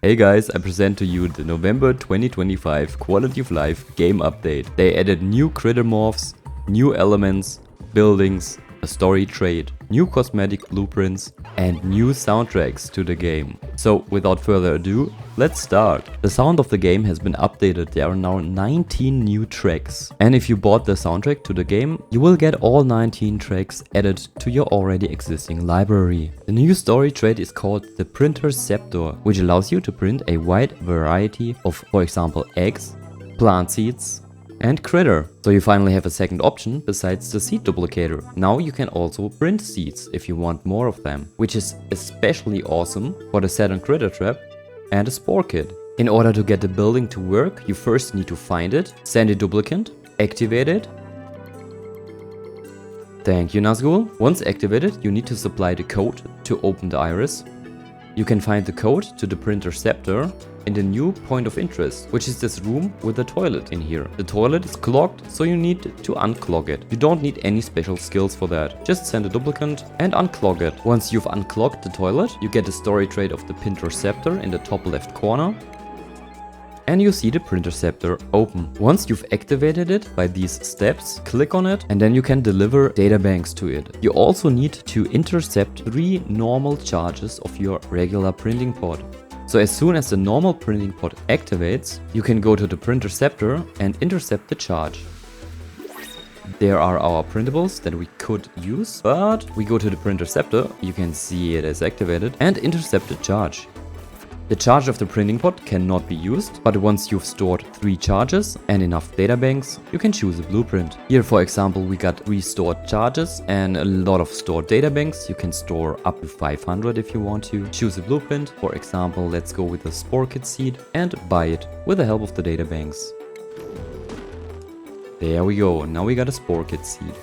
Hey guys, I present to you the November 2025 Quality of Life game update. They added new critter morphs, new elements, buildings, a story trait, new cosmetic blueprints and new soundtracks to the game. So without further ado, let's start. The sound of the game has been updated. There are now 19 new tracks. And if you bought the soundtrack to the game, you will get all 19 tracks added to your already existing library. The new story trait is called the Printer Scepter, which allows you to print a wide variety of, for example, eggs, plant seeds, and critter. So you finally have a second option besides the seed duplicator. Now you can also print seeds if you want more of them, which is especially awesome for the Saturn critter trap and a spore kit. In order to get the building to work, you first need to find it, send a duplicant, activate it. Thank you, Nazgul. Once activated, you need to supply the code to open the iris. You can find the code to the Printer Scepter in the new point of interest, which is this room with the toilet in here. The toilet is clogged, so you need to unclog it. You don't need any special skills for that. Just send a duplicant and unclog it. Once you've unclogged the toilet, you get the story trait of the Printer Scepter in the top left corner. And you see the Printer Scepter open. Once you've activated it by these steps, click on it and then you can deliver databanks to it. You also need to intercept 3 normal charges of your regular printing pod. So as soon as the normal printing pod activates, you can go to the Printer Scepter and intercept the charge. There are our printables that we could use, but we go to the Printer Scepter, you can see it is activated, and intercept the charge. The charge of the printing pod cannot be used, but once you've stored 3 charges and enough databanks, you can choose a blueprint. Here, for example, we got 3 stored charges and a lot of stored databanks. You can store up to 500 if you want to. Choose a blueprint. For example, let's go with a spore kit seed and buy it with the help of the databanks. There we go. Now we got a spore kit seed.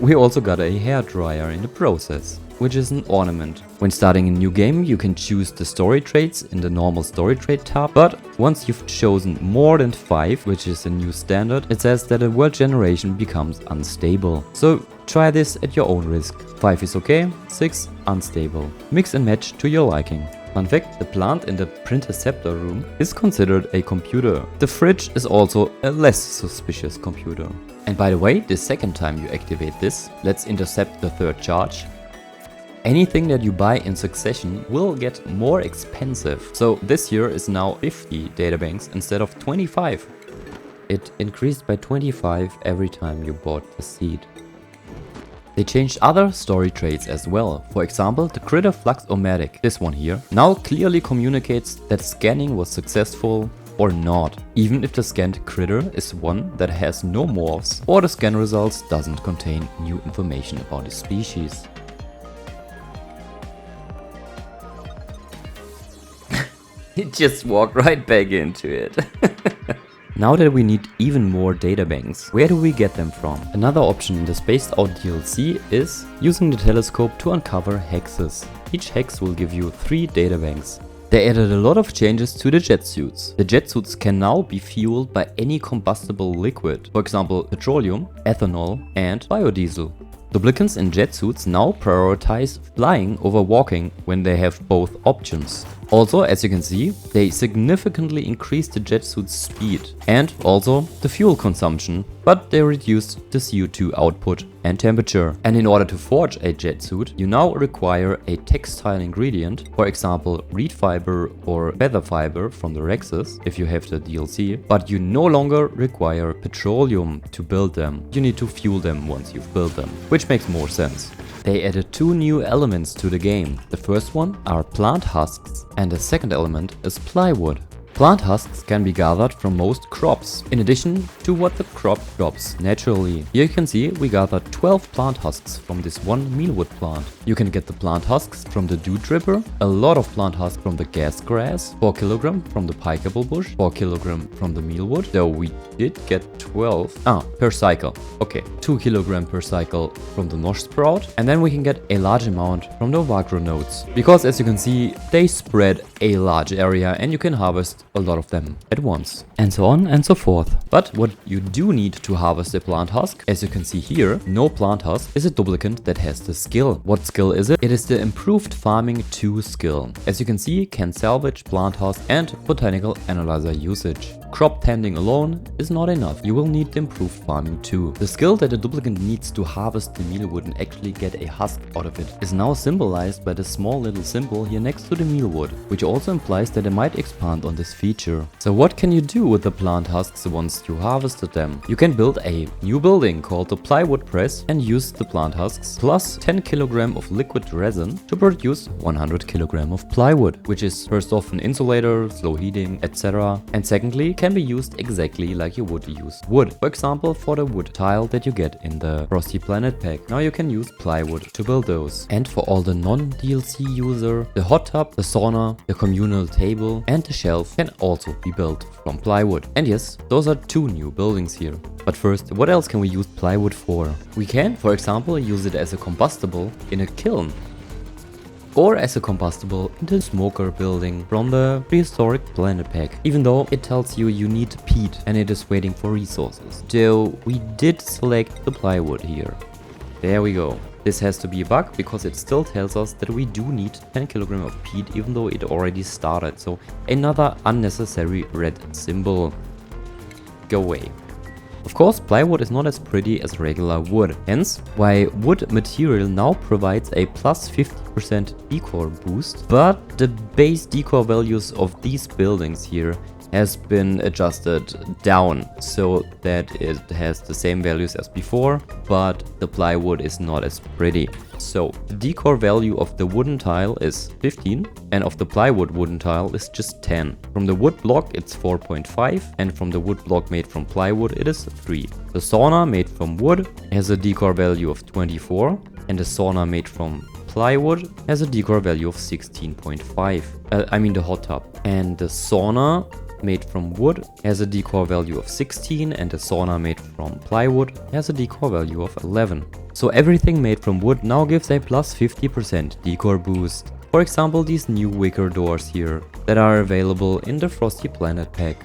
We also got a hairdryer in the process, which is an ornament. When starting a new game, you can choose the story traits in the normal story trait tab, but once you've chosen more than 5, which is a new standard, it says that a world generation becomes unstable. So try this at your own risk. 5 is okay, 6 unstable. Mix and match to your liking. Fun fact, the plant in the Printer Scepter room is considered a computer. The fridge is also a less suspicious computer. And by the way, the second time you activate this, let's intercept the 3rd charge. Anything that you buy in succession will get more expensive. So this here is now 50 databanks instead of 25. It increased by 25 every time you bought a seed. They changed other story traits as well. For example, the critter flux-o-matic, this one here, now clearly communicates that scanning was successful or not, even if the scanned critter is one that has no morphs or the scan results doesn't contain new information about the species. It just walked right back into it. Now that we need even more databanks, where do we get them from? Another option in the Spaced Out DLC is using the telescope to uncover hexes. Each hex will give you 3 databanks. They added a lot of changes to the jet suits. The jet suits can now be fueled by any combustible liquid, for example petroleum, ethanol and biodiesel. Duplicants in jet suits now prioritize flying over walking when they have both options. Also, as you can see, they significantly increased the jet suit's speed and also the fuel consumption, but they reduced the CO2 output and temperature. And in order to forge a jet suit, you now require a textile ingredient, for example reed fiber or feather fiber from the Rexes if you have the DLC, but you no longer require petroleum to build them. You need to fuel them once you've built them, which makes more sense. They added 2 new elements to the game. The first one are plant husks and the second element is plywood. Plant husks can be gathered from most crops, in addition to what the crop drops naturally. Here you can see we gathered 12 plant husks from this one mealwood plant. You can get the plant husks from the dew dripper, a lot of plant husks from the gas grass, 4 kg from the pikeable bush, 4 kg from the mealwood, though we did get 12 per cycle. Okay, 2 kg per cycle from the nosh sprout, and then we can get a large amount from the vagro nodes, because as you can see they spread a large area and you can harvest a lot of them at once. And so on and so forth. But what you do need to harvest a plant husk, as you can see here, no plant husk is a duplicant that has the skill. What skill is it? It is the improved farming 2 skill. As you can see, can salvage, plant husk and botanical analyzer usage. Crop tending alone is not enough. You will need the improved farming 2. The skill that a duplicant needs to harvest the mealwood and actually get a husk out of it is now symbolized by the small little symbol here next to the mealwood, which also implies that it might expand on this feature. So what can you do with the plant husks once you harvested them? You can build a new building called the plywood press and use the plant husks plus 10 kg of liquid resin to produce 100 kg of plywood, which is first off an insulator, slow heating, etc. And secondly, can be used exactly like you would use wood. For example, for the wood tile that you get in the Frosty Planet pack. Now you can use plywood to build those. And for all the non-DLC user, the hot tub, the sauna, the communal table and the shelf can also be built from plywood. And yes, those are 2 new buildings here. But first, what else can we use plywood for? We can, for example, use it as a combustible in a kiln, or as a combustible in the smoker building from the Prehistoric Planet Pack, even though it tells you you need peat and it is waiting for resources. So we did select the plywood here. There we go. This has to be a bug because it still tells us that we do need 10 kg of peat even though it already started. So another unnecessary red symbol. Go away. Of course, plywood is not as pretty as regular wood, hence why wood material now provides a plus 50% decor boost, but the base decor values of these buildings here has been adjusted down so that it has the same values as before, but the plywood is not as pretty. So the decor value of the wooden tile is 15 and of the plywood wooden tile is just 10. From the wood block it's 4.5 and from the wood block made from plywood it is 3. The sauna made from wood has a decor value of 24 and the sauna made from plywood has a decor value of 16.5. I mean the hot tub. And the sauna made from wood has a decor value of 16 and the sauna made from plywood has a decor value of 11. So everything made from wood now gives a plus 50% decor boost. For example, these new wicker doors here that are available in the Frosty Planet pack.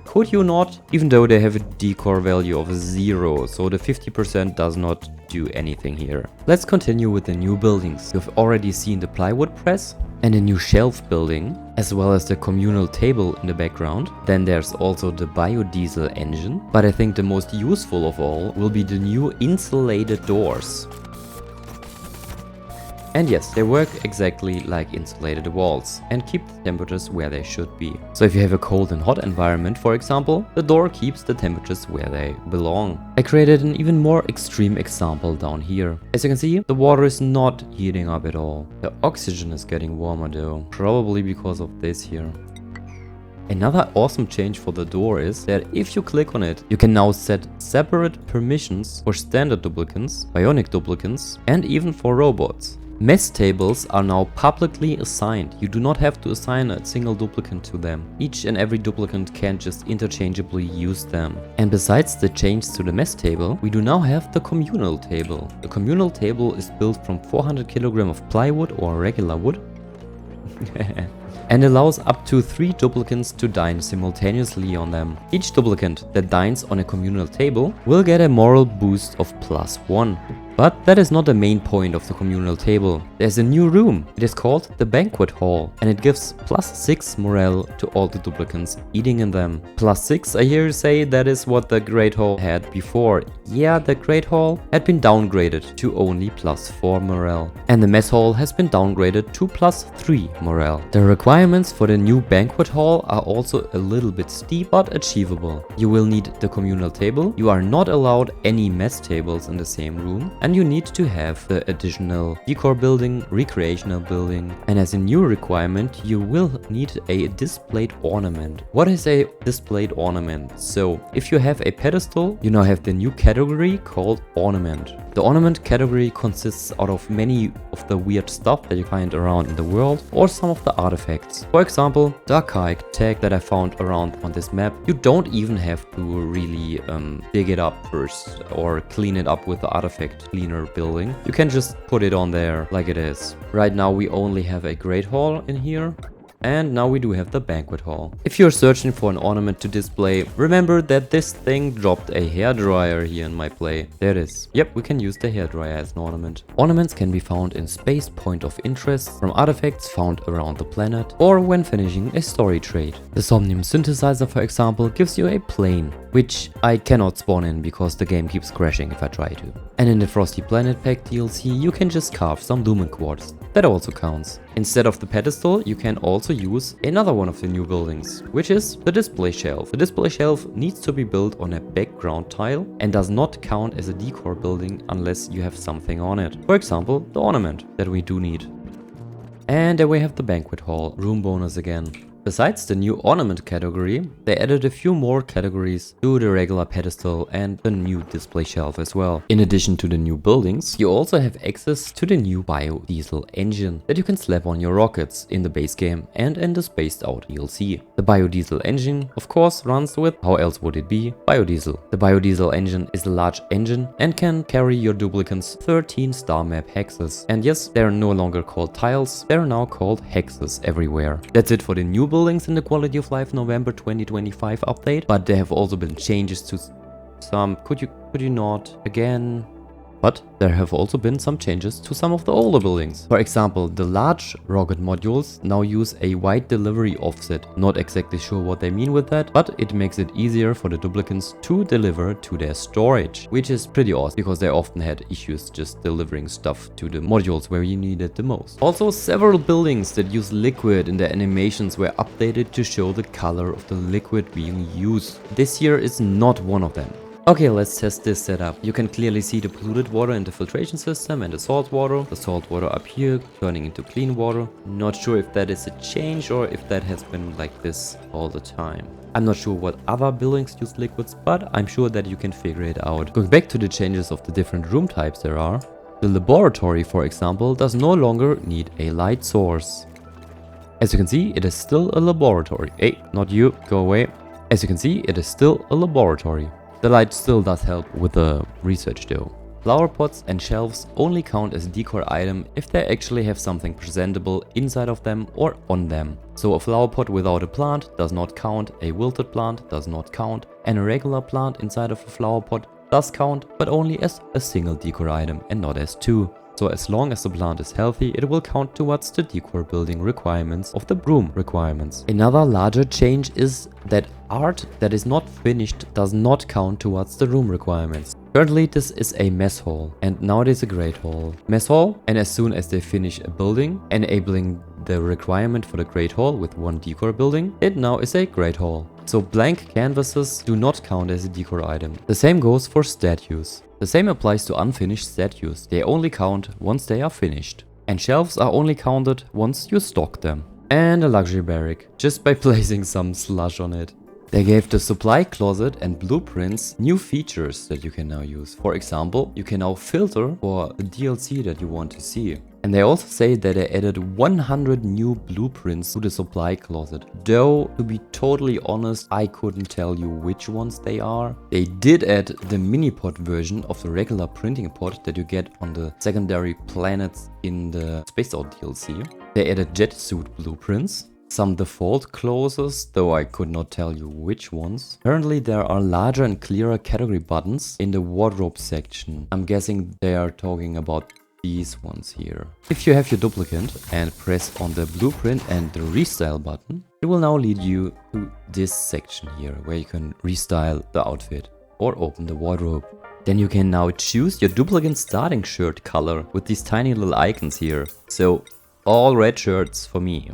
Could you not? Even though they have a decor value of 0, so the 50% does not do anything here. Let's continue with the new buildings. You've already seen the plywood press and a new shelf building, as well as the communal table in the background. Then there's also the biodiesel engine, but I think the most useful of all will be the new insulated doors. And yes, they work exactly like insulated walls and keep the temperatures where they should be. So if you have a cold and hot environment, for example, the door keeps the temperatures where they belong. I created an even more extreme example down here. As you can see, the water is not heating up at all. The oxygen is getting warmer though, probably because of this here. Another awesome change for the door is that if you click on it, you can now set separate permissions for standard duplicants, bionic duplicants, and even for robots. Mess tables are now publicly assigned. You do not have to assign a single duplicant to them. Each and every duplicant can just interchangeably use them. And besides the change to the mess table, we do now have the communal table. The communal table is built from 400 kg of plywood or regular wood and allows up to 3 duplicants to dine simultaneously on them. Each duplicant that dines on a communal table will get a moral boost of +1. But that is not the main point of the communal table. There's a new room. It is called the banquet hall and it gives +6 morale to all the duplicants eating in them. +6, I hear you say that is what the Great Hall had before. Yeah, the Great Hall had been downgraded to only +4 morale. And the mess hall has been downgraded to +3 morale. The requirements for the new banquet hall are also a little bit steep but achievable. You will need the communal table. You are not allowed any mess tables in the same room. And you need to have the additional decor building, recreational building, and as a new requirement you will need a displayed ornament. What is a displayed ornament? So if you have a pedestal, you now have the new category called ornament. The ornament category consists out of many of the weird stuff that you find around in the world or some of the artifacts. For example, the archaic tag that I found around on this map, you don't even have to really dig it up first or clean it up with the artifact cleaner building. You can just put it on there like it is. Right now we only have a great hall in here. And now we do have the banquet hall. If you're searching for an ornament to display, remember that this thing dropped a hairdryer here in my play. There it is. Yep, we can use the hairdryer as an ornament. Ornaments can be found in space point of interest, from artifacts found around the planet, or when finishing a story trait. The Somnium synthesizer, for example, gives you a plane, which I cannot spawn in because the game keeps crashing if I try to. And in the Frosty Planet Pack DLC, you can just carve some Lumen quartz. That also counts. Instead of the pedestal, you can also use another one of the new buildings, which is the display shelf. The display shelf needs to be built on a background tile and does not count as a decor building unless you have something on it. For example, the ornament that we do need. And there we have the banquet hall, room bonus again. Besides the new ornament category, they added a few more categories to the regular pedestal and the new display shelf as well. In addition to the new buildings, you also have access to the new biodiesel engine that you can slap on your rockets in the base game and in the Spaced Out DLC. The biodiesel engine, of course, runs with, how else would it be, biodiesel. The biodiesel engine is a large engine and can carry your duplicants 13 star map hexes. And yes, they are no longer called tiles, they are now called hexes everywhere. That's it for the new buildings in the Quality of Life November 2025 update, but there have also been changes to some, could you not again? But there have also been some changes to some of the older buildings. For example, the large rocket modules now use a wide delivery offset. Not exactly sure what they mean with that, but it makes it easier for the duplicants to deliver to their storage, which is pretty awesome because they often had issues just delivering stuff to the modules where you need it the most. Also, several buildings that use liquid in their animations were updated to show the color of the liquid being used. This year is not one of them. Okay, let's test this setup. You can clearly see the polluted water in the filtration system and the salt water up here turning into clean water. Not sure if that is a change or if that has been like this all the time. I'm not sure what other buildings use liquids, but I'm sure that you can figure it out. Going back to the changes of the different room types there are, the laboratory, for example, does no longer need a light source. As you can see, it is still a laboratory. Hey, not you, go away. As you can see, it is still a laboratory. The light still does help with the research though. Flower pots and shelves only count as a decor item if they actually have something presentable inside of them or on them. So a flower pot without a plant does not count, a wilted plant does not count, and a regular plant inside of a flower pot does count, but only as a single decor item and not as two. So as long as the plant is healthy, it will count towards the decor building requirements of the broom requirements. Another larger change is that art that is not finished does not count towards the room requirements. Currently this is a mess hall and now it is a great hall. Mess hall, and as soon as they finish a building, enabling the requirement for the great hall with one decor building, it now is a great hall. So blank canvases do not count as a decor item. The same goes for statues. The same applies to unfinished statues. They only count once they are finished. And shelves are only counted once you stock them. And a luxury barrack, just by placing some slush on it. They gave the supply closet and blueprints new features that you can now use. For example, you can now filter for the DLC that you want to see. And they also say that they added 100 new blueprints to the supply closet. Though, to be totally honest, I couldn't tell you which ones they are. They did add the mini pot version of the regular printing pot that you get on the secondary planets in the Spaced Out DLC. They added jet suit blueprints. Some default closes, though I could not tell you which ones. Currently there are larger and clearer category buttons in the wardrobe section. I'm guessing they are talking about these ones here. If you have your duplicant and press on the blueprint and the restyle button, it will now lead you to this section here where you can restyle the outfit or open the wardrobe. Then you can now choose your duplicant starting shirt color with these tiny little icons here. So all red shirts for me,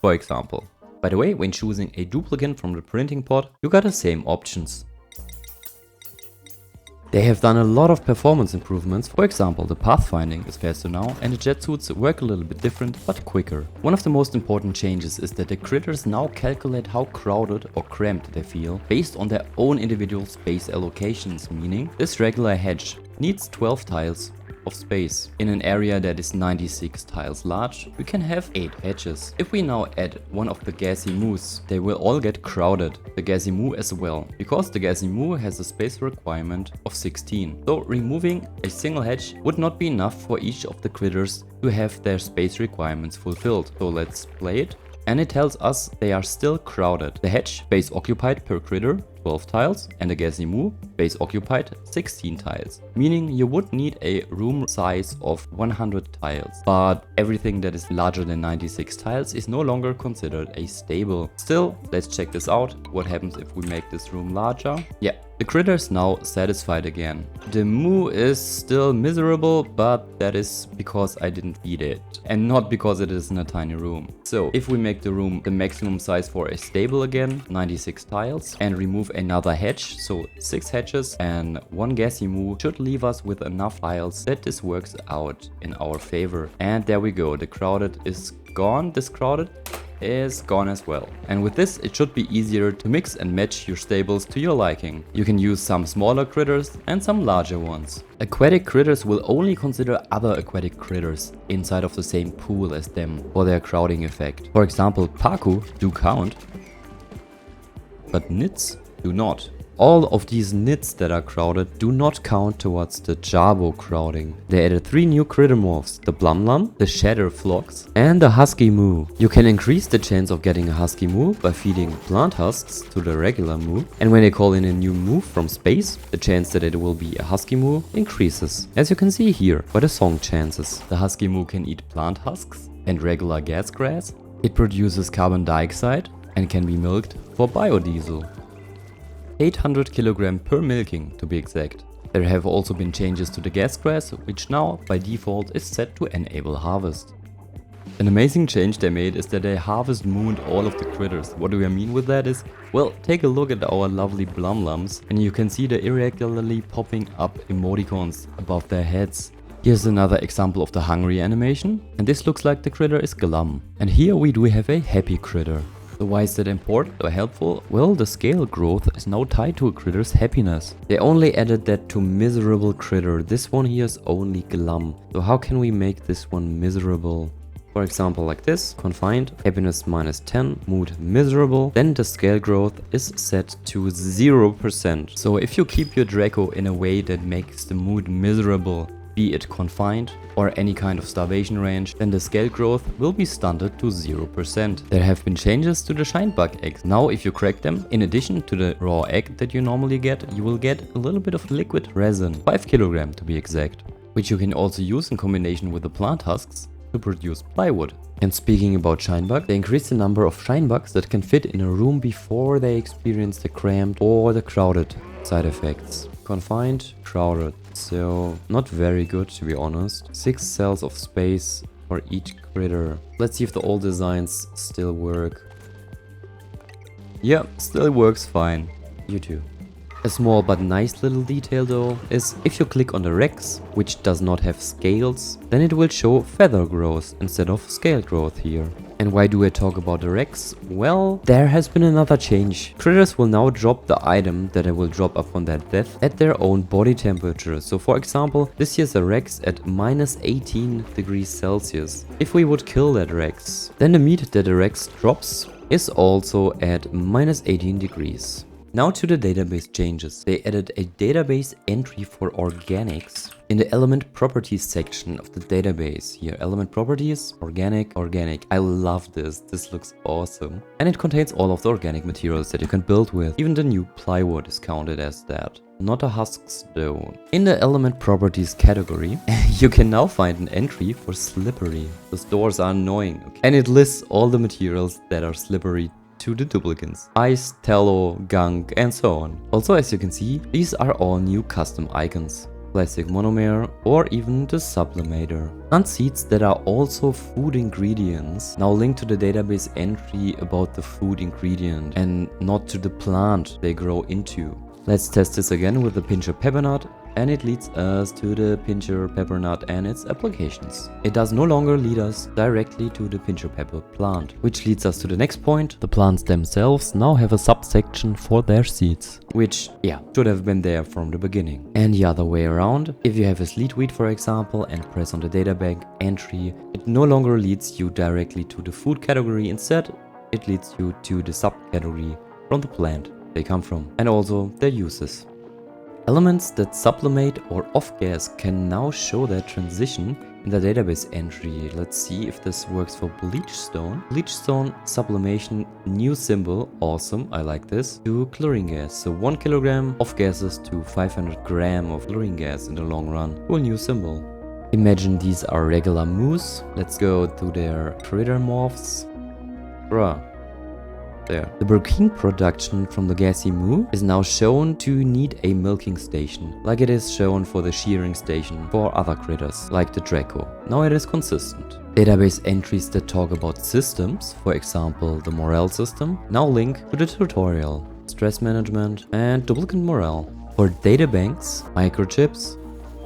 for example. By the way, when choosing a duplicant from the printing pot, you got the same options. They have done a lot of performance improvements. For example, the pathfinding is faster now and the jet suits work a little bit different but quicker. One of the most important changes is that the critters now calculate how crowded or cramped they feel based on their own individual space allocations, meaning this regular hedge needs 12 tiles of space. In an area that is 96 tiles large, we can have 8 hedges. If we now add one of the gassy moos, they will all get crowded, the gassy moo as well, because the gassy moo has a space requirement of 16. So removing a single hedge would not be enough for each of the critters to have their space requirements fulfilled. So let's play it. and it tells us they are still crowded. The hedge, space occupied per critter, 12 tiles, and the gassy moo, space occupied, 16 tiles. Meaning you would need a room size of 100 tiles. But everything that is larger than 96 tiles is no longer considered a stable. Still, let's check this out. What happens if we make this room larger? Yeah, the critter is now satisfied again. The moo is still miserable, but that is because I didn't feed it. And not because it is in a tiny room. So, if we make the room the maximum size for a stable again, 96 tiles, and remove another hedge, so 6 hedges and 1 gassy moo, should leave us with enough tiles that this works out in our favor. And there we go, the crowded is gone. This crowded is gone as well. And with this, it should be easier to mix and match your stables to your liking. You can use some smaller critters and some larger ones. Aquatic critters will only consider other aquatic critters inside of the same pool as them for their crowding effect. For example, paku do count, but nits do not. All of these nits that are crowded do not count towards the Jabo crowding. They added 3 new critter morphs, the Blumlum, the Shatter Phlox, and the Husky Moo. You can increase the chance of getting a Husky Moo by feeding plant husks to the regular Moo, and when they call in a new Moo from space, the chance that it will be a Husky Moo increases. As you can see here by the song chances. The Husky Moo can eat plant husks and regular gas grass. It produces carbon dioxide and can be milked for biodiesel. 800 kg per milking to be exact. There have also been changes to the gas grass, which now by default is set to enable harvest. An amazing change they made is that they harvest mooned all of the critters. What do I mean with that is, well, take a look at our lovely Blumlums and you can see the irregularly popping up emoticons above their heads. Here's another example of the hungry animation, and this looks like the critter is glum. And here we do have a happy critter. So why is that important or helpful? Well, the scale growth is now tied to a critter's happiness. They only added that to miserable critter. This one here is only glum. So how can we make this one miserable? For example, like this, confined, happiness -10, mood miserable, then the scale growth is set to 0%. So if you keep your Draco in a way that makes the mood miserable, be it confined or any kind of starvation range, then the scale growth will be stunted to 0%. There have been changes to the shine bug eggs. Now if you crack them, in addition to the raw egg that you normally get, you will get a little bit of liquid resin, 5 kg to be exact, which you can also use in combination with the plant husks to produce plywood. And speaking about shine bug, they increased the number of shine bugs that can fit in a room before they experience the cramped or the crowded side effects. Confined, crowded, so not very good to be honest. 6 cells of space for each critter. Let's see if the old designs still work. Yeah, still works fine. You too. A small but nice little detail though is if you click on the Rex, which does not have scales, then it will show feather growth instead of scale growth here. And why do I talk about the Rex? Well, there has been another change. Critters will now drop the item that it will drop upon their death at their own body temperature. So for example, this here's a Rex at -18 degrees Celsius. If we would kill that Rex, then the meat that the Rex drops is also at -18 degrees. Now to the database changes. They added a database entry for organics in the element properties section of the database. Here, element properties, organic. I love this. This looks awesome. And it contains all of the organic materials that you can build with. Even the new plywood is counted as that. Not a husk stone. In the element properties category, you can now find an entry for slippery. Those doors are annoying. Okay. And it lists all the materials that are slippery to the duplicants. Ice, tallow, gunk, and so on. Also, as you can see, these are all new custom icons. Plastic monomer or even the sublimator. Plant seeds that are also food ingredients now link to the database entry about the food ingredient and not to the plant they grow into. Let's test this again with the pincher peppernut, and it leads us to the pincher peppernut and its applications. It does no longer lead us directly to the pincher pepper plant, which leads us to the next point. The plants themselves now have a subsection for their seeds, which, yeah, should have been there from the beginning. And the other way around, if you have a sleetweed for example and press on the databank entry, it no longer leads you directly to the food category. Instead, it leads you to the subcategory from the plant they come from, and also their uses. Elements that sublimate or off-gas can now show their transition in the database entry. Let's see if this works for bleachstone. Bleachstone sublimation, new symbol, awesome, I like this, to chlorine gas. So 1 kilogram off gases to 500 gram of chlorine gas in the long run. Cool new symbol. Imagine these are regular moose. Let's go to their critter morphs. Bruh. There. The protein production from the gassy moo is now shown to need a milking station, like it is shown for the shearing station for other critters, like the Draco. Now it is consistent. Database entries that talk about systems, for example the morale system, now link to the tutorial, stress management and duplicate morale. For databanks, microchips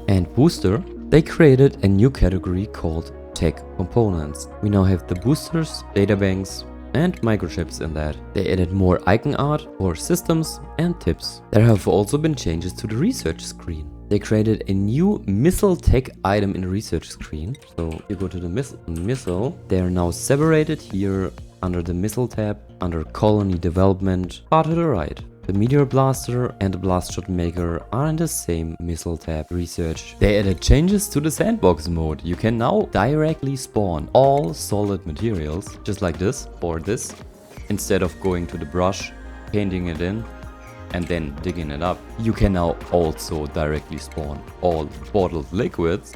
and booster, they created a new category called tech components. We now have the boosters, databanks and microchips in that. They added more icon art for systems and tips. There have also been changes to the research screen. They created a new missile tech item in the research screen. So you go to the missile, they are now separated here under the missile tab, under colony development, far to the right. The Meteor Blaster and the Blast Shot Maker are in the same missile tab research. They added changes to the sandbox mode. You can now directly spawn all solid materials, just like this or this, instead of going to the brush, painting it in, and then digging it up. You can now also directly spawn all bottled liquids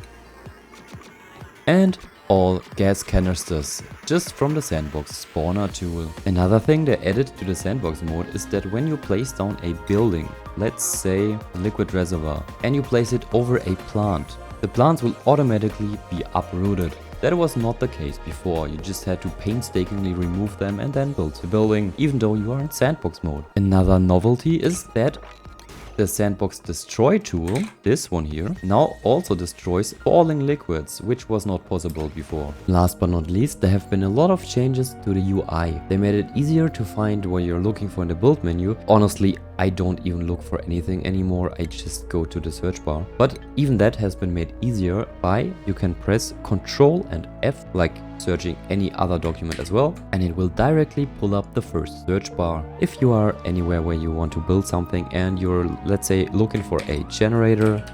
and all gas canisters just from the sandbox spawner tool. Another thing they added to the sandbox mode is that when you place down a building, let's say a liquid reservoir, and you place it over a plant, the plants will automatically be uprooted. That was not the case before. You just had to painstakingly remove them and then build the building, even though you are in sandbox mode. Another novelty is that the Sandbox Destroy tool, this one here, now also destroys falling liquids, which was not possible before. Last but not least, there have been a lot of changes to the UI. They made it easier to find what you're looking for in the build menu. Honestly, I don't even look for anything anymore, I just go to the search bar. But even that has been made easier by you can press Ctrl and F, like searching any other document as well, and it will directly pull up the first search bar. If you are anywhere where you want to build something and you're, let's say, looking for a generator,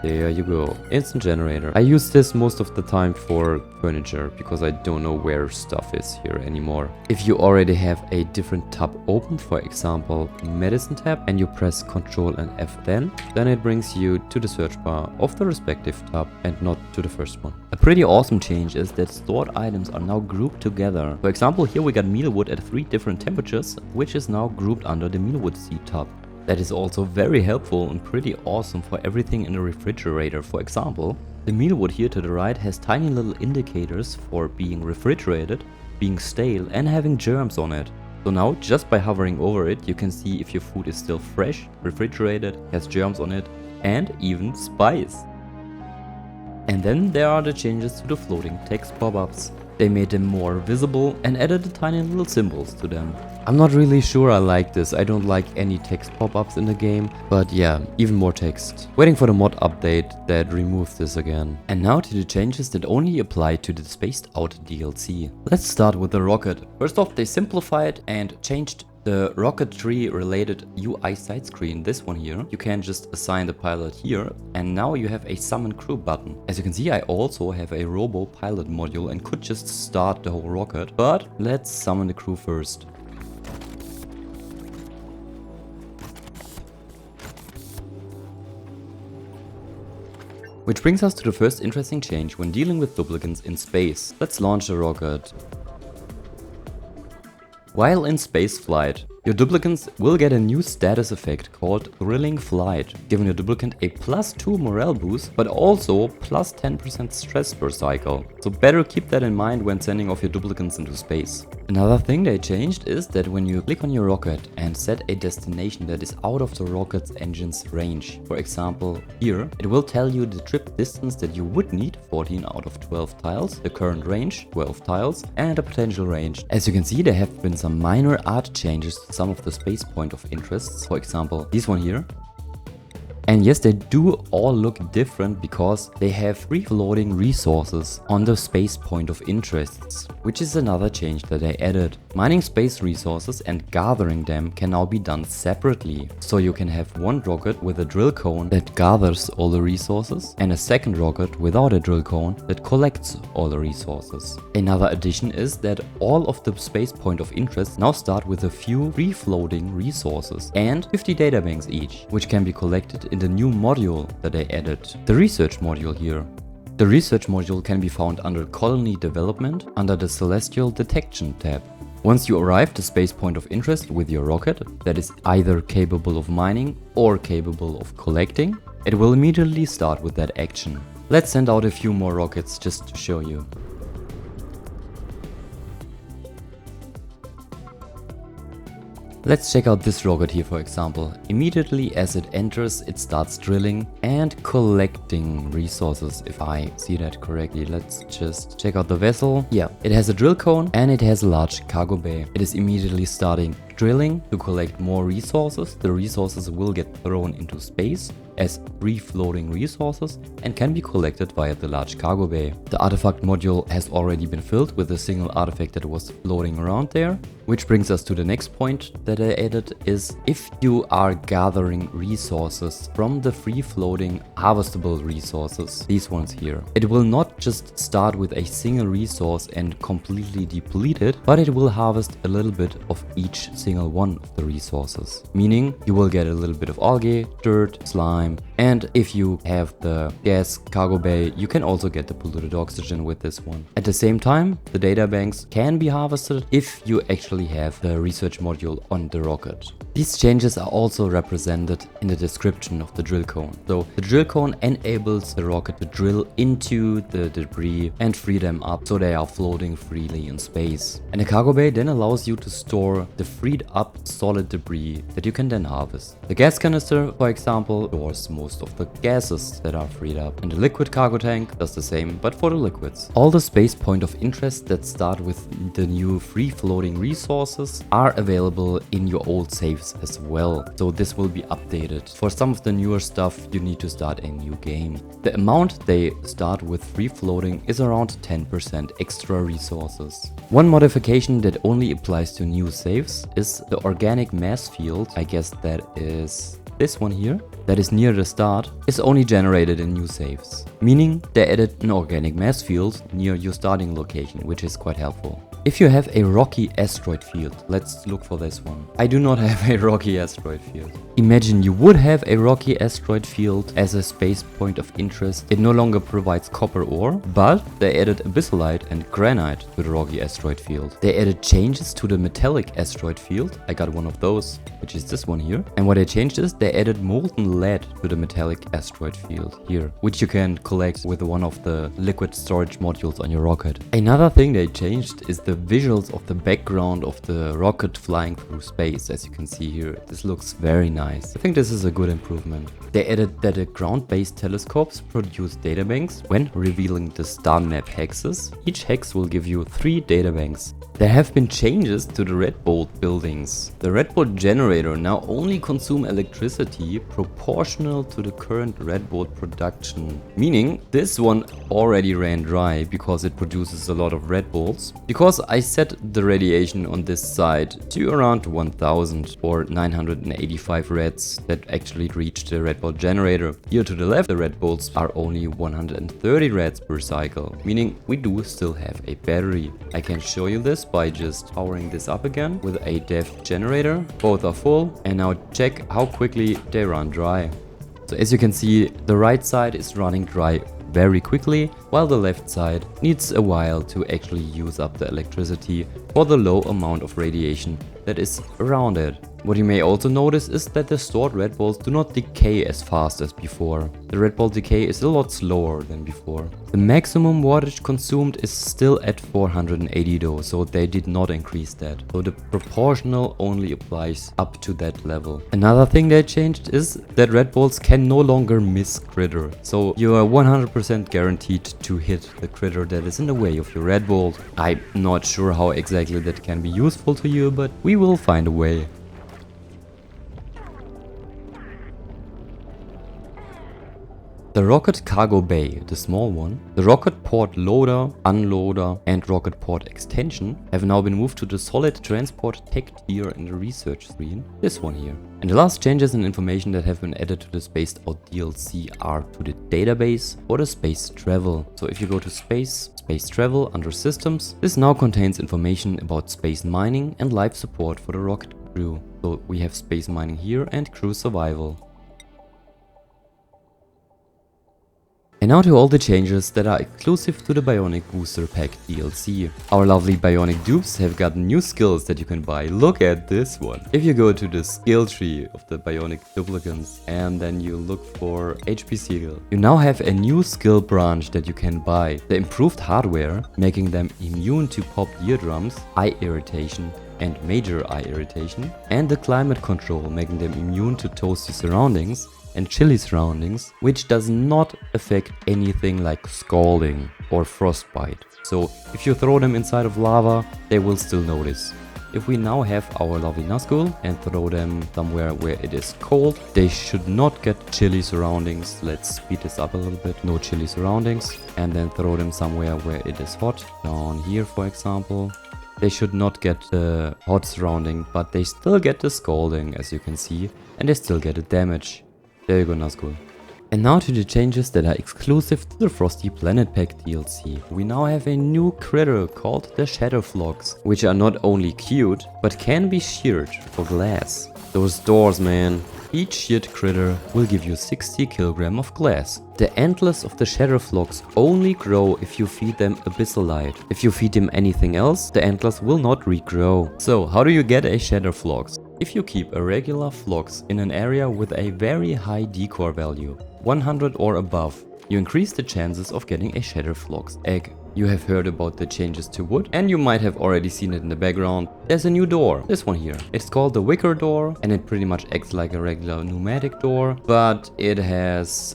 there you go, instant generator. I use this most of the time for furniture because I don't know where stuff is here anymore. If you already have a different tab open, for example medicine tab, and you press Ctrl and F then it brings you to the search bar of the respective tab and not to the first one. A pretty awesome change is that stored items are now grouped together. For example, here we got mealwood at 3 different temperatures, which is now grouped under the mealwood seed tab. That is also very helpful and pretty awesome for everything in the refrigerator. For example, the mealwood here to the right has tiny little indicators for being refrigerated, being stale and having germs on it. So now just by hovering over it, you can see if your food is still fresh, refrigerated, has germs on it, and even spice. And then there are the changes to the floating text pop-ups. They made them more visible and added the tiny little symbols to them. I'm not really sure I like this. I don't like any text pop-ups in the game, but yeah, even more text. Waiting for the mod update that removes this again. And now to the changes that only apply to the Spaced Out DLC. Let's start with the rocket. First off, they simplified and changed the rocketry related UI side screen, this one here. You can just assign the pilot here, and now you have a summon crew button. As you can see, I also have a robo pilot module and could just start the whole rocket, but let's summon the crew first. Which brings us to the first interesting change when dealing with duplicates in space. Let's launch the rocket. While in space flight, your duplicates will get a new status effect called Thrilling Flight, giving your duplicate a +2 morale boost, but also +10% stress per cycle. So better keep that in mind when sending off your duplicates into space. Another thing they changed is that when you click on your rocket and set a destination that is out of the rocket's engine's range, for example here, it will tell you the trip distance that you would need, 14 out of 12 tiles, the current range, 12 tiles, and a potential range. As you can see, there have been some minor art changes to some of the space point of interests, for example this one here. And yes, they do all look different because they have free floating resources on the space point of interests, which is another change that they added. Mining space resources and gathering them can now be done separately. So you can have one rocket with a drill cone that gathers all the resources and a second rocket without a drill cone that collects all the resources. Another addition is that all of the space point of interest now start with a few free-floating resources and 50 databanks each, which can be collected in the new module that they added, the research module here. The research module can be found under Colony Development under the Celestial Detection tab. Once you arrive to space point of interest with your rocket that is either capable of mining or capable of collecting, it will immediately start with that action. Let's send out a few more rockets just to show you. Let's check out this rocket here, for example. Immediately as it enters, it starts drilling and collecting resources, if I see that correctly. Let's just check out the vessel. Yeah, it has a drill cone and it has a large cargo bay. It is immediately starting drilling to collect more resources. The resources will get thrown into space as free-floating resources and can be collected via the large cargo bay. The artifact module has already been filled with a single artifact that was floating around there, which brings us to the next point that I added is if you are gathering resources from the free-floating harvestable resources, these ones here, it will not just start with a single resource and completely deplete it, but it will harvest a little bit of each single one of the resources, meaning you will get a little bit of algae, dirt, slime, and if you have the gas cargo bay, you can also get the polluted oxygen with this one. At the same time, the databanks can be harvested if you actually have the research module on the rocket. These changes are also represented in the description of the drill cone. So the drill cone enables the rocket to drill into the debris and free them up so they are floating freely in space. And the cargo bay then allows you to store the freed up solid debris that you can then harvest. The gas canister, for example, stores most of the gases that are freed up. And the liquid cargo tank does the same, but for the liquids. All the space point of interest that start with the new free floating resources are available in your old saves as well, so this will be updated. For some of the newer stuff you need to start a new game. The amount they start with free floating is around 10% extra resources. One modification that only applies to new saves is the organic mass field. I guess that is this one here, that is near the start, is only generated in new saves, meaning they added an organic mass field near your starting location, which is quite helpful. If you have a rocky asteroid field, let's look for this one. I do not have a rocky asteroid field. Imagine you would have a rocky asteroid field as a space point of interest. It no longer provides copper ore, but they added abyssalite and granite to the rocky asteroid field. They added changes to the metallic asteroid field. I got one of those, which is this one here. And what they changed is they added molten lead to the metallic asteroid field here, which you can collect with one of the liquid storage modules on your rocket. Another thing they changed is the visuals of the background of the rocket flying through space. As you can see here, this looks very nice. I think this is a good improvement. They added that the ground-based telescopes produce databanks when revealing the star map hexes. Each hex will give you 3 databanks. There have been changes to the Red Bolt buildings. The Red Bolt generator now only consumes electricity proportional to the current Red Bolt production. Meaning this one already ran dry because it produces a lot of Red Bolts. Because I set the radiation on this side to around 1000 or 985 reds that actually reach the Red Bolt generator. Here to the left, the Red Bolts are only 130 reds per cycle, meaning we do still have a battery. I can show you this by just powering this up again with a DEF generator. Both are full, and now check how quickly they run dry. So as you can see, the right side is running dry very quickly, while the left side needs a while to actually use up the electricity for the low amount of radiation that is around it. What you may also notice is that the stored red balls do not decay as fast as before. The red ball decay is a lot slower than before. The maximum wattage consumed is still at 480 though, so they did not increase that. So the proportional only applies up to that level. Another thing they changed is that red balls can no longer miss critter. So you are 100% guaranteed to hit the critter that is in the way of your red ball. I'm not sure how exactly that can be useful to you, but we will find a way. The rocket cargo bay, the small one, the rocket port loader, unloader and rocket port extension have now been moved to the solid transport tech tier in the research screen, this one here. And the last changes and information that have been added to the spaced out DLC are to the database for the space travel. So if you go to space travel under systems, this now contains information about space mining and life support for the rocket crew. So we have space mining here and crew survival. And now to all the changes that are exclusive to the BIONIC Booster Pack DLC. Our lovely BIONIC dupes have gotten new skills that you can buy. Look at this one. If you go to the skill tree of the BIONIC duplicants and then you look for HP skill, you now have a new skill branch that you can buy. The improved hardware, making them immune to popped eardrums, eye irritation and major eye irritation, and the climate control, making them immune to toasty surroundings and chilly surroundings, which does not affect anything like scalding or frostbite. So if you throw them inside of lava, they will still notice. If we now have our lovely Nazgul and throw them somewhere where it is cold, they should not get chilly surroundings. Let's speed this up a little bit. No chilly surroundings. And then throw them somewhere where it is hot. Down here, for example. They should not get the hot surrounding, but they still get the scalding, as you can see, and they still get the damage. There you go, Nazgul. And now to the changes that are exclusive to the Frosty Planet Pack DLC. We now have a new critter called the Shadowflogs, which are not only cute, but can be sheared for glass. Those doors, man. Each sheared critter will give you 60 kg of glass. The antlers of the Shadowflogs only grow if you feed them abyssalite. If you feed them anything else, the antlers will not regrow. So, how do you get a Shadowflogs? If you keep a regular flox in an area with a very high decor value, 100 or above, you increase the chances of getting a Shadowflogs egg. You have heard about the changes to wood, and you might have already seen it in the background. There's a new door, this one here. It's called the wicker door, and it pretty much acts like a regular pneumatic door, but it has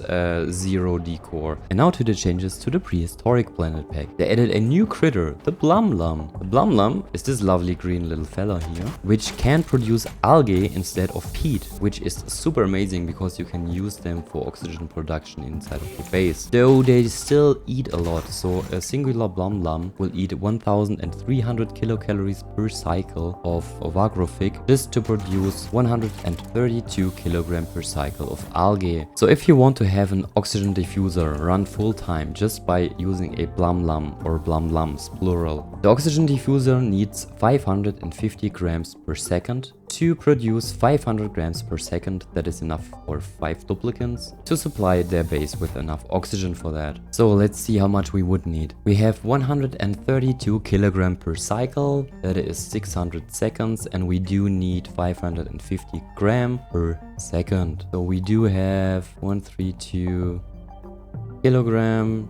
zero decor. And now to the changes to the prehistoric planet pack. They added a new critter, the Blumlum. The Blumlum is this lovely green little fella here, which can produce algae instead of peat, which is super amazing because you can use them for oxygen production inside of the base. Though they still eat a lot, so a single Blumlum will eat 1300 kilocalories per cycle of agrophic just to produce 132 kilogram per cycle of algae. So if you want to have an oxygen diffuser run full time just by using a Blumlum or Blumlums plural, the oxygen diffuser needs 550 grams per second to produce 500 grams per second. That is enough for 5 duplicants to supply their base with enough oxygen for that. So let's see how much we would need. We have 132 kilogram per cycle, that is 600 seconds, and we do need 550 gram per second. So we do have 132 kilogram,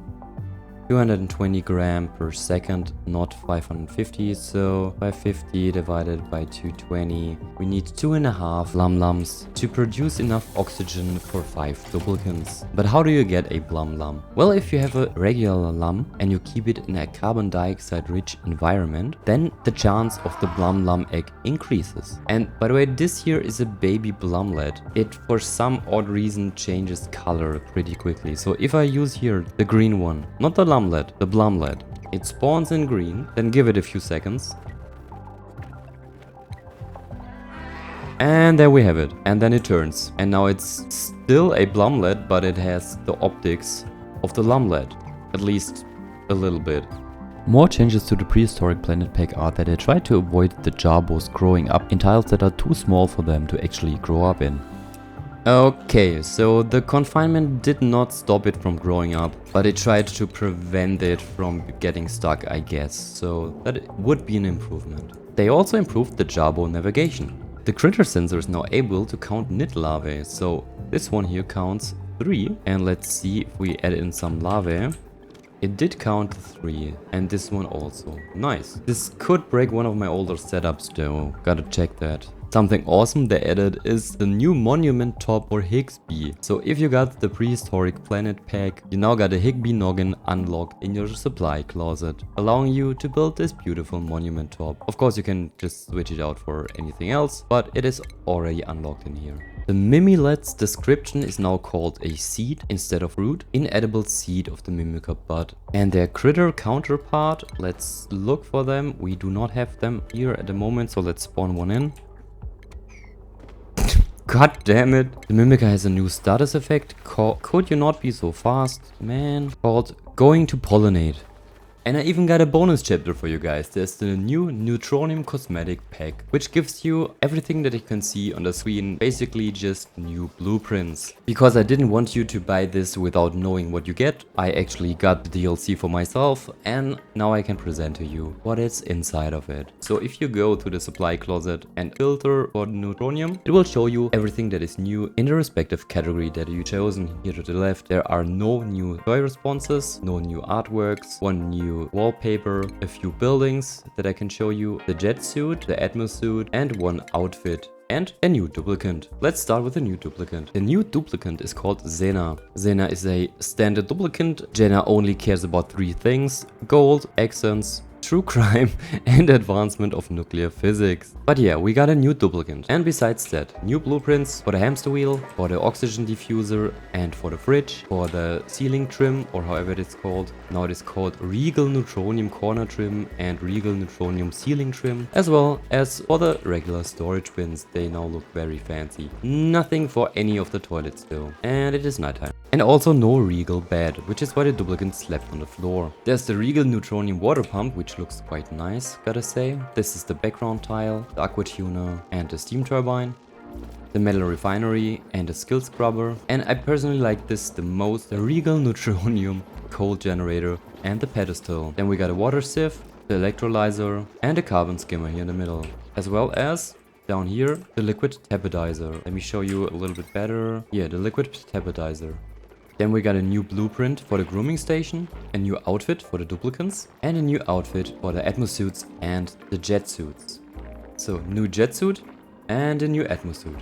220 gram per second, not 550, so 550 divided by 220. We need 2.5 Blumlums to produce enough oxygen for 5 duplicants. But how do you get a Blumlum? Well, if you have a regular lum and you keep it in a carbon dioxide rich environment, then the chance of the Blumlum egg increases. And by the way, this here is a baby Blumlet. It for some odd reason changes color pretty quickly. So if I use here the green one, not the the Blumlet, it spawns in green, then give it a few seconds. And there we have it. And then it turns. And now it's still a Blumlet, but it has the optics of the Lumlet. At least a little bit. More changes to the prehistoric planet pack are that they try to avoid the Jarbos growing up in tiles that are too small for them to actually grow up in. Okay, so the confinement did not stop it from growing up, but it tried to prevent it from getting stuck, I guess, so that would be an improvement. They also improved the Jarbo navigation. The critter sensor is now able to count knit larvae, so this one here counts 3, and let's see if we add in some larvae. It did count 3, and this one also. Nice. This could break one of my older setups though, gotta check that. Something awesome they added is the new monument top for Higsby. So if you got the prehistoric planet pack, you now got a Higsby noggin unlocked in your supply closet, allowing you to build this beautiful monument top. Of course, you can just switch it out for anything else, but it is already unlocked in here. The Mimilet's description is now called a seed instead of fruit, inedible seed of the mimica bud. And their critter counterpart, let's look for them. We do not have them here at the moment, so let's spawn one in. God damn it. The Mimica has a new status effect. Could you not be so fast, man? Called Going to Pollinate. And I even got a bonus chapter for you guys. There's the new Neutronium Cosmetic Pack, which gives you everything that you can see on the screen, basically just new blueprints. Because I didn't want you to buy this without knowing what you get, I actually got the DLC for myself, and now I can present to you what is inside of it. So if you go to the supply closet and filter for Neutronium, it will show you everything that is new in the respective category that you chosen. Here to the left, there are no new toy responses, no new artworks, one new wallpaper, a few buildings that I can show you, the jet suit, the Atmos suit, and one outfit. And a new duplicant. Let's start with a new duplicant. The new duplicant is called Xena. Xena is a standard duplicant. Jenna only cares about 3 things: gold, accents, true crime, and advancement of nuclear physics. But yeah, we got a new duplicant. And besides that, new blueprints for the hamster wheel, for the oxygen diffuser, and for the fridge, for the ceiling trim, or however it is called. Now it is called Regal Neutronium corner trim and Regal Neutronium ceiling trim, as well as for the regular storage bins. They now look very fancy. Nothing for any of the toilets though. And it is nighttime. And also no Regal bed, which is why the duplicant slept on the floor. There's the Regal Neutronium water pump, which looks quite nice, gotta say. This is the background tile, the aqua tuner, and the steam turbine, the metal refinery, and the skill scrubber. And I personally like this the most, the Regal Neutronium coal generator and the pedestal. Then we got a water sieve, the electrolyzer, and a carbon skimmer here in the middle, as well as down here the liquid tapidizer. Let me show you a little bit better. Yeah, the liquid tapidizer. Then we got a new blueprint for the grooming station, a new outfit for the duplicants, and a new outfit for the Atmos suits and the jet suits. So, new jet suit and a new Atmos suit.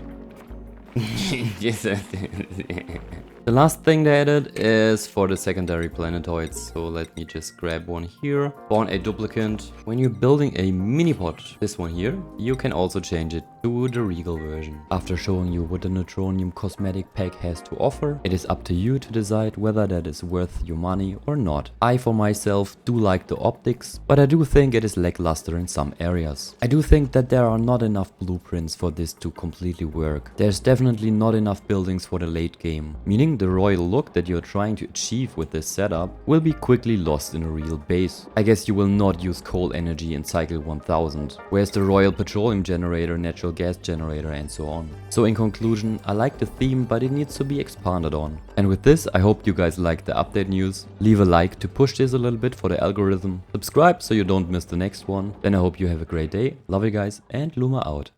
The last thing they added is for the secondary planetoids. So let me just grab one here. Spawn a duplicant. When you're building a mini pod, this one here, you can also change it to the Regal version. After showing you what the Neutronium Cosmetic Pack has to offer, it is up to you to decide whether that is worth your money or not. I for myself do like the optics, but I do think it is lackluster in some areas. I do think that there are not enough blueprints for this to completely work. There's definitely not enough buildings for the late game, meaning the royal look that you're trying to achieve with this setup will be quickly lost in a real base. I guess you will not use coal energy in cycle 1000, whereas the royal petroleum generator, natural gas generator, and so on. So in conclusion, I like the theme, but it needs to be expanded on. And with this, I hope you guys like the update news. Leave a like to push this a little bit for the algorithm. Subscribe so you don't miss the next one. Then I hope you have a great day. Love you guys, and Luma out.